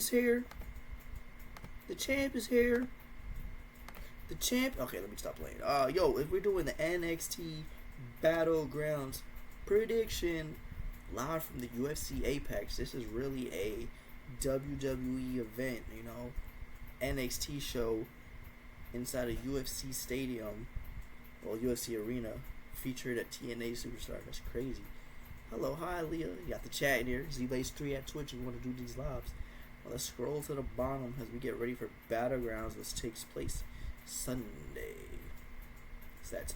is here. The champ is here. The champ. Okay, let me stop playing. Yo, if we're doing the NXT Battleground Prediction live from the UFC Apex, this is really a WWE event, you know, NXT show inside a UFC stadium, or UFC arena, featured at TNA Superstar. That's crazy. Hello, hi, Leah. You got the chat in here. ZBlaze3 at Twitch if you want to do these lives. Well, let's scroll to the bottom as we get ready for Battlegrounds, which takes place Sunday. It's that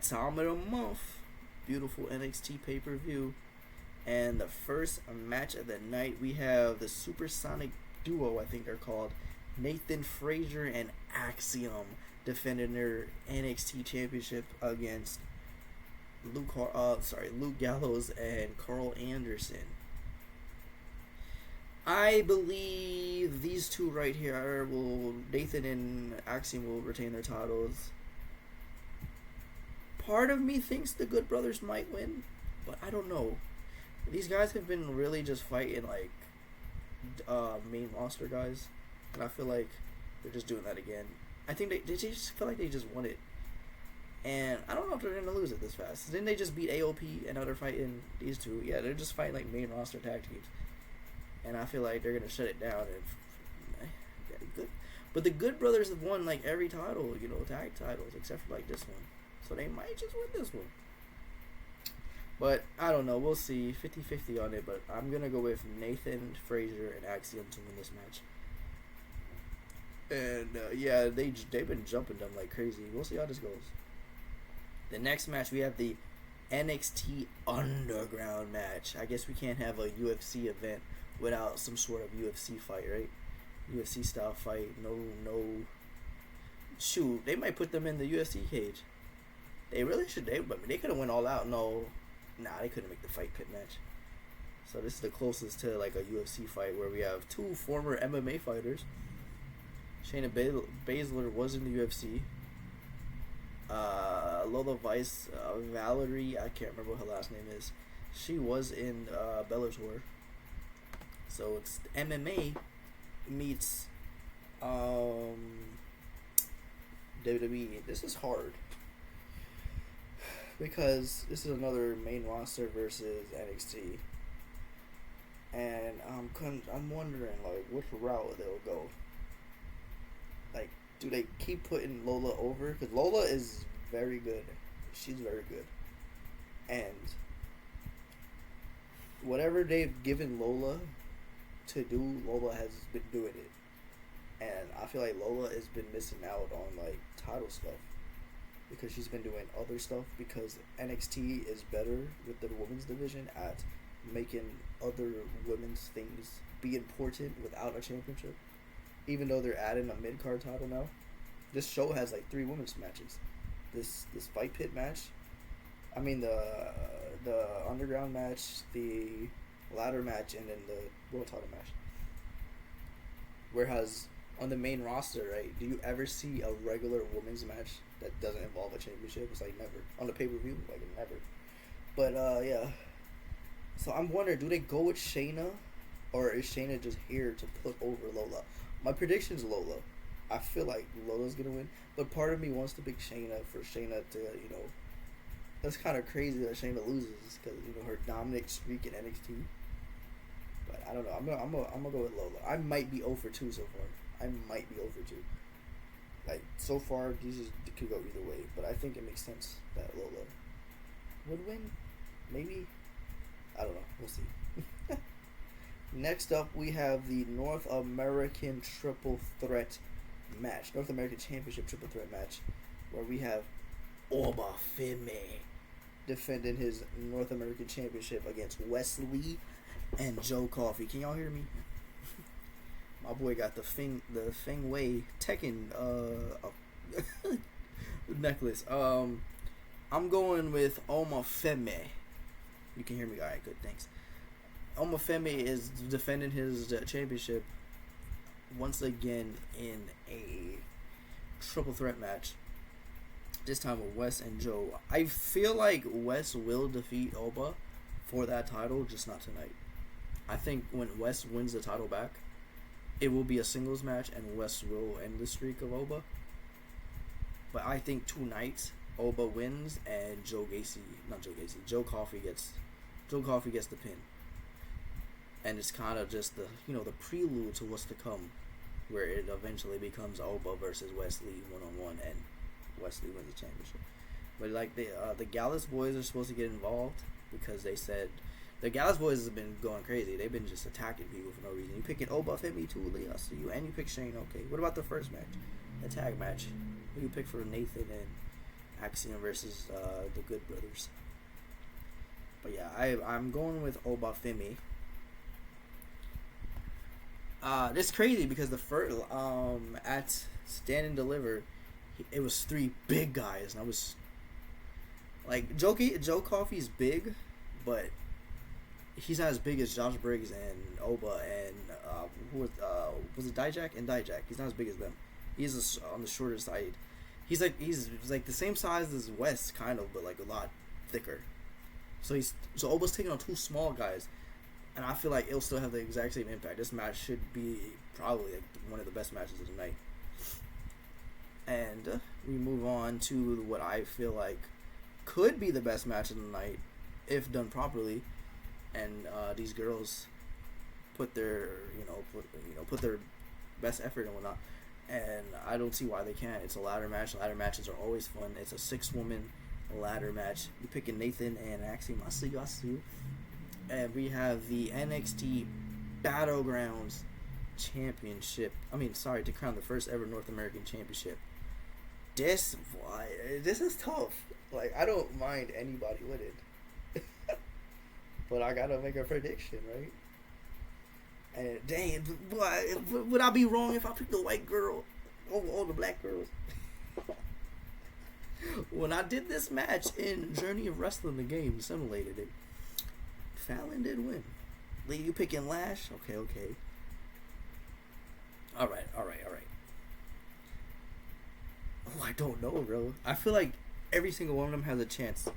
time of the month. Beautiful NXT pay-per-view. And the first match of the night, we have the Supersonic Duo, I think they're called, Nathan Frazier and Axiom, defending their NXT championship against Luke Gallows and Carl Anderson. I believe these two right here Nathan and Axiom will retain their titles. Part of me thinks the Good Brothers might win, but I don't know. These guys have been really just fighting like main roster guys, and I feel like they're just doing that again. I think they just feel like they just won it, and I don't know if they're gonna lose it this fast. Didn't they just beat AOP and now they're fighting these two? Yeah, they're just fighting like main roster tag teams, and I feel like they're gonna shut it down. And good, but the Good Brothers have won like every title, you know, tag titles except for like this one, so they might just win this one. But I don't know. We'll see. 50-50 on it. But I'm going to go with Nathan Frazier and Axiom to win this match. And, yeah, they've been jumping them like crazy. We'll see how this goes. The next match, we have the NXT Underground match. I guess we can't have a UFC event without some sort of UFC fight, right? UFC style fight. No. Shoot, they might put them in the UFC cage. They really should. They could have went all out. Nah, they couldn't make the fight pit match. So this is the closest to like a UFC fight where we have two former MMA fighters. Shayna Baszler was in the UFC. Lola Vice, Valerie, I can't remember what her last name is. She was in Bellator. So it's MMA meets WWE. This is hard, because this is another main roster versus NXT, and I'm wondering like which route they'll go. Like, do they keep putting Lola over? Because Lola is very good. She's very good, and whatever they've given Lola to do, Lola has been doing it, and I feel like Lola has been missing out on like title stuff, because she's been doing other stuff, because NXT is better with the women's division at making other women's things be important without a championship. Even though they're adding a mid-card title now. This show has like 3 women's matches. This fight pit match, I mean the underground match, the ladder match, and then the world title match. Whereas on the main roster, right, do you ever see a regular women's match that doesn't involve a championship? It's like never. On the pay-per-view, like never. But yeah. So I'm wondering, do they go with Shayna, or is Shayna just here to put over Lola? My prediction's Lola. I feel like Lola's gonna win, but part of me wants to pick Shayna for Shayna to, you know, that's kind of crazy that Shayna loses, because, you know, her dominant streak in NXT. But I don't know. I'm gonna go with Lola. I might be 0 for 2 so far. I might be 0 for 2. Like, so far, these could go either way, but I think it makes sense that Lola would win. Maybe. I don't know. We'll see. Next up, we have the North American Triple Threat match. North American Championship Triple Threat match, where we have Obafemi defending his North American Championship against Wesley and Joe Coffey. Can y'all hear me? My boy got the Feng Wei Tekken necklace. I'm going with Omafemi. You can hear me? Alright, good, thanks. Omafemi is defending his championship once again in a triple threat match. This time with Wes and Joe. I feel like Wes will defeat Oba for that title, just not tonight. I think when West wins the title back, it will be a singles match, and West will end the streak of Oba. But I think tonight Oba wins, and Joe Coffey gets the pin, and it's kind of just the prelude to what's to come, where it eventually becomes Oba versus Wesley 1-on-1, and Wesley wins the championship. But like the Gallus boys are supposed to get involved because they said the Gallus boys have been going crazy. They've been just attacking people for no reason. You picking Oba, Femi, too, Lee, I see you, and you pick Shane. Okay, what about the first match, the tag match? Who you pick for Nathan and Axiom versus the Good Brothers? But yeah, I'm going with Oba Femi. It's crazy because the first at Stand and Deliver, it was 3 big guys, and I was like, Joe Coffey's big, but he's not as big as Josh Briggs and Oba and who was it Dijak and Dijak. He's not as big as them. He's on the shorter side. He's like the same size as West, kind of, but like a lot thicker. So Oba's taking on 2 small guys, and I feel like it'll still have the exact same impact. This match should be probably like one of the best matches of the night. And we move on to what I feel like could be the best match of the night if done properly, and these girls put their put their best effort and whatnot. And I don't see why they can't. It's a ladder match. Ladder matches are always fun. It's a 6-woman ladder match. You're picking Nathan and Axiom. I see you. And we have the NXT Battlegrounds Championship. To crown the first ever North American Championship. This is tough. Like, I don't mind anybody winning. But I gotta make a prediction, right? And dang, would I be wrong if I picked the white girl over all the black girls? When I did this match in Journey of Wrestling, the game simulated it, Fallon did win. Lee, you picking Lash? Okay. All right. Oh, I don't know, bro. I feel like every single one of them has a chance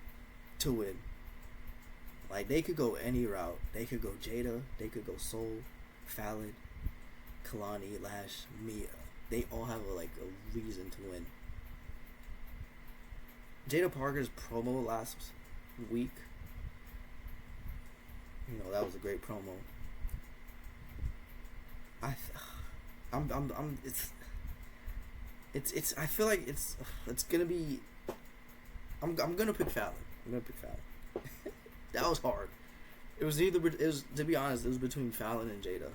to win. Like, they could go any route. They could go Jada. They could go Soul, Fallon, Kalani, Lash, Mia. They all have a reason to win. Jada Parker's promo last week, that was a great promo. It's I feel like it's gonna be. I'm gonna pick Fallon. That was hard. It was to be honest, it was between Fallon and Jada.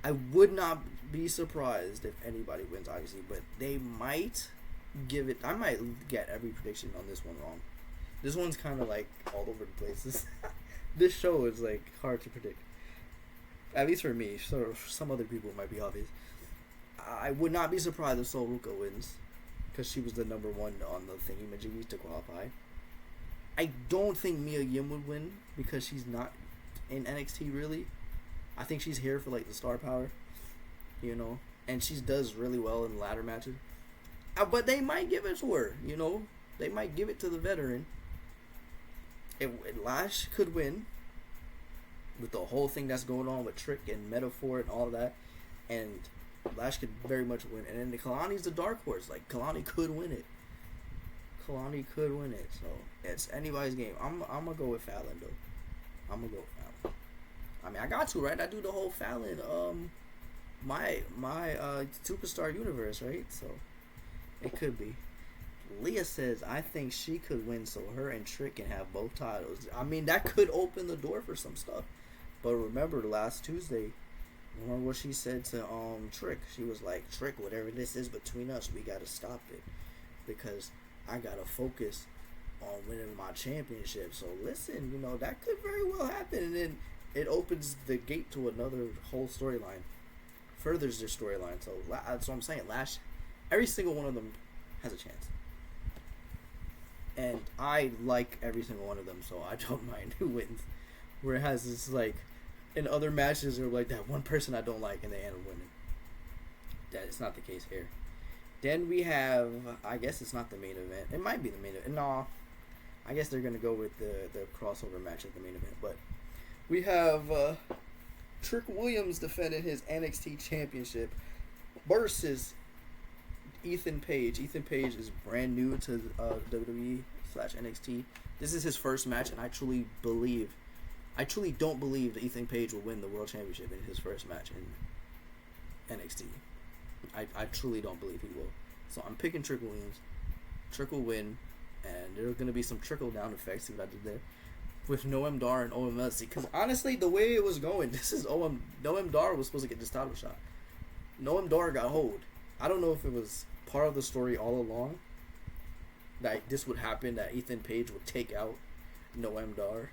I would not be surprised if anybody wins, obviously, but they might give it. I might get every prediction on this one wrong. This one's kind of like all over the places. This show is like hard to predict, at least for me. So some other people might be obvious. I would not be surprised if Sol Ruka wins, because she was the number 1 on the thingy-majiggy to qualify. I don't think Mia Yim would win because she's not in NXT really. I think she's here for like the star power, and she does really well in ladder matches. But they might give it to her, They might give it to the veteran. Lash could win with the whole thing that's going on with Trick and Metaphor and all that, and Lash could very much win. And then Kalani's the dark horse. Like, Kalani could win it. So it's anybody's game. I'm gonna go with Fallon though. I got to, right? I do the whole Fallon my superstar universe, right? So it could be. Leah says I think she could win, so her and Trick can have both titles. That could open the door for some stuff. But remember last Tuesday, remember what she said to Trick? She was like, Trick, whatever this is between us, we gotta stop it, because I gotta focus on winning my championship. So listen, that could very well happen, and then it opens the gate to another whole storyline, furthers their storyline. So that's what I'm saying. Lash, every single one of them has a chance, and I like every single one of them, so I don't mind who wins. Whereas it's like in other matches, they're like that one person I don't like, and they end up winning. That is not the case here. Then we have, I guess it's not the main event. It might be the main event. No, I guess they're going to go with the crossover match at the main event. But We have Trick Williams defending his NXT championship versus Ethan Page. Ethan Page is brand new to WWE/NXT. This is his first match, and I truly don't believe that Ethan Page will win the World Championship in his first match in NXT. I truly don't believe he will. So I'm picking Trick Williams. Trick will win, and there's going to be some trickle-down effects, see what I did there, with Noam Dar and OMS. Because honestly, the way it was going, Noam Dar was supposed to get this title shot. Noam Dar got hold. I don't know if it was part of the story all along that this would happen, that Ethan Page would take out Noam Dar.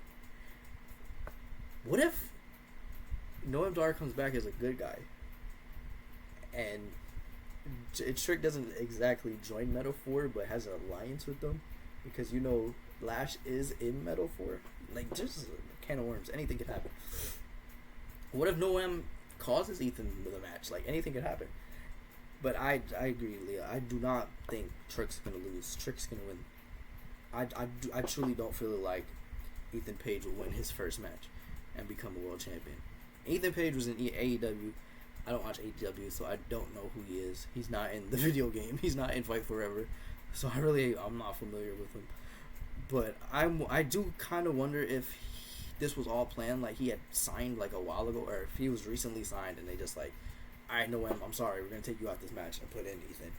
What if Noam Dar comes back as a good guy and Trick doesn't exactly join Metal 4 but has an alliance with them? Because you know Lash is in Metal 4. Like, just a can of worms. Anything could happen. What if Noam causes Ethan with a match? Like, anything could happen. But I agree, Leah. I do not think Trick's going to lose. Trick's going to win. I truly don't feel like Ethan Page will win his first match and become a world champion. Ethan Page was in AEW. I don't watch AEW, so I don't know who he is. He's not in the video game. He's not in Fight Forever. So I'm not familiar with him. But I do kind of wonder if this was all planned, like he had signed like a while ago, or if he was recently signed and they just like, I know him, I'm sorry, we're going to take you out this match and put in Ethan.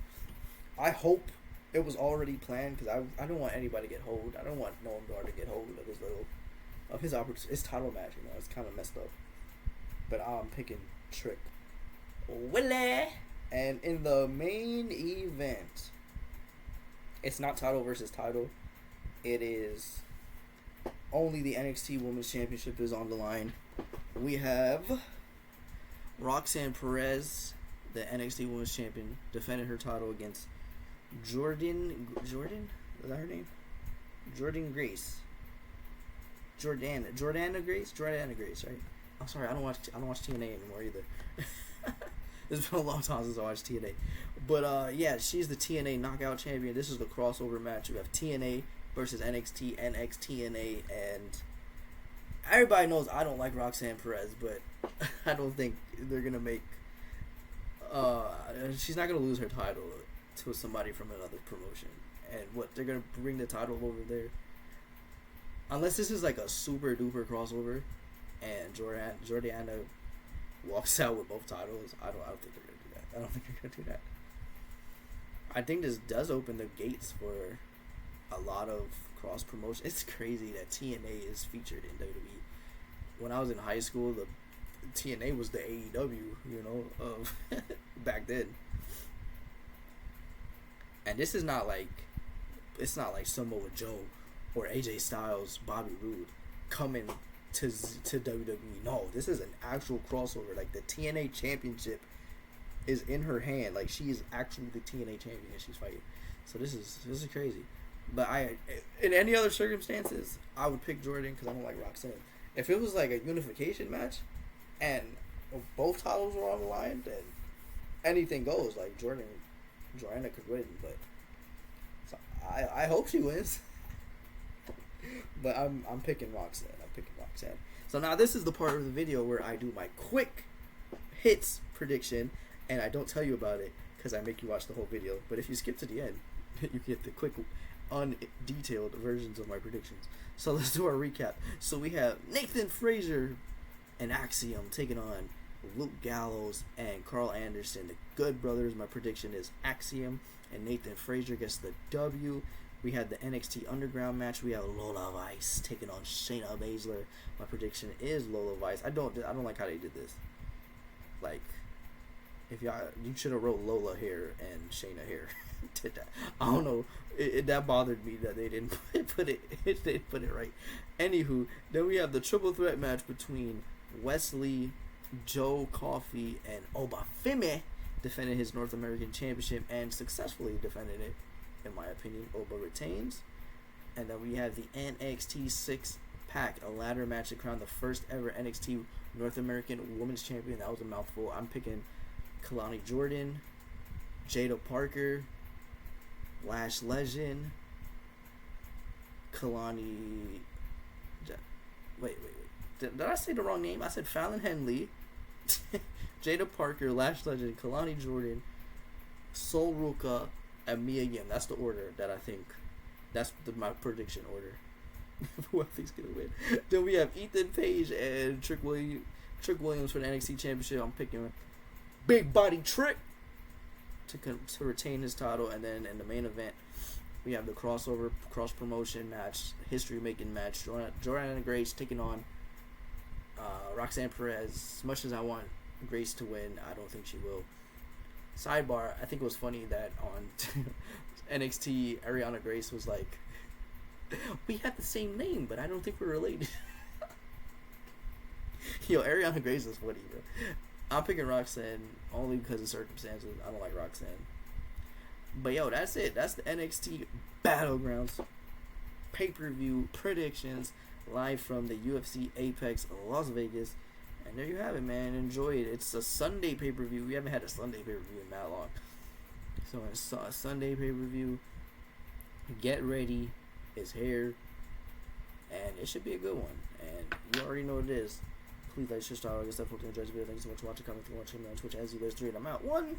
I hope it was already planned, because I don't want anybody to get hold. I don't want Noam Dar to get hold of his title match. You know, it's kind of messed up. But I'm picking Trick Willie. And in the main event, it's not title versus title. It is only the NXT Women's Championship is on the line. We have Roxanne Perez, the NXT Women's Champion, defending her title against Jordan, is that her name? Jordana Grace, right? I'm sorry, I don't watch TNA anymore either. It's been a long time since I watched TNA. But yeah, she's the TNA Knockout Champion. This is the crossover match. We have TNA versus NXT, NXTNA, and everybody knows I don't like Roxanne Perez, but I don't think they're gonna make. She's not gonna lose her title to somebody from another promotion, and what they're gonna bring the title over there, unless this is like a super duper crossover, and Jordana walks out with both titles. I don't think they're gonna do that. I don't think they're gonna do that. I think this does open the gates for a lot of cross promotion. It's crazy that TNA is featured in WWE. When I was in high school, the TNA was the AEW, you know, of back then. And this is not like, it's not like Samoa Joe or AJ Styles, Bobby Roode coming to WWE. No, this is an actual crossover. Like, the TNA championship is in her hand. Like, she is actually the TNA champion that she's fighting. So this is crazy. But in any other circumstances, I would pick Jordan because I don't like Roxanne. If it was like a unification match and both titles were on the line, then anything goes. Like, Joanna could win, but so I hope she wins. But I'm picking Roxanne. So now this is the part of the video where I do my quick hits prediction, and I don't tell you about it because I make you watch the whole video. But if you skip to the end, you get the quick, undetailed versions of my predictions. So let's do our recap. So we have Nathan Frazier and Axiom taking on Luke Gallows and Carl Anderson, the Good Brothers. My prediction is Axiom and Nathan Frazier gets the W. We had the NXT Underground match. We have Lola Vice taking on Shayna Baszler. My prediction is Lola Vice. I don't like how they did this. Like, if you should have wrote Lola here and Shayna here. Did that? I don't know. That bothered me that they didn't put it. They didn't put it right. Anywho, then we have the triple threat match between Wesley, Joe Coffey, and Obafemi defending his North American Championship and successfully defended it. In my opinion, Oba retains. And then we have the NXT 6-pack, a ladder match to crown the first ever NXT North American Women's Champion. That was a mouthful. I'm picking Kalani Jordan, Jada Parker, Lash Legend, Kalani. Wait. Did I say the wrong name? I said Fallon Henley, Jada Parker, Lash Legend, Kalani Jordan, Sol Ruka, and Mia Yim. That's the order that I think. That's my prediction order. Who I think's gonna win. Then we have Ethan Page and Trick Williams for the NXT Championship. I'm picking Big Body Trick to retain his title, and then in the main event we have the cross promotion match, history making match. Jordana Grace taking on Roxanne Perez. As much as I want Grace to win, I don't think she will. Sidebar: I think it was funny that on NXT, Ariana Grace was like, "We have the same name, but I don't think we're related." Yo, Ariana Grace is funny, bro. I'm picking Roxanne only because of circumstances. I don't like Roxanne. But yo, that's it. That's the NXT Battlegrounds pay-per-view predictions live from the UFC Apex Las Vegas. And there you have it, man. Enjoy it. It's a Sunday pay-per-view. We haven't had a Sunday pay-per-view in that long. So it's a Sunday pay-per-view. Get ready. It's here. And it should be a good one. And you already know what it is. Please like, share, star, all good stuff. Hope you enjoyed the video. Thank you so much for watching, commenting, watching me on Twitch. As you guys do it, I'm out. 1.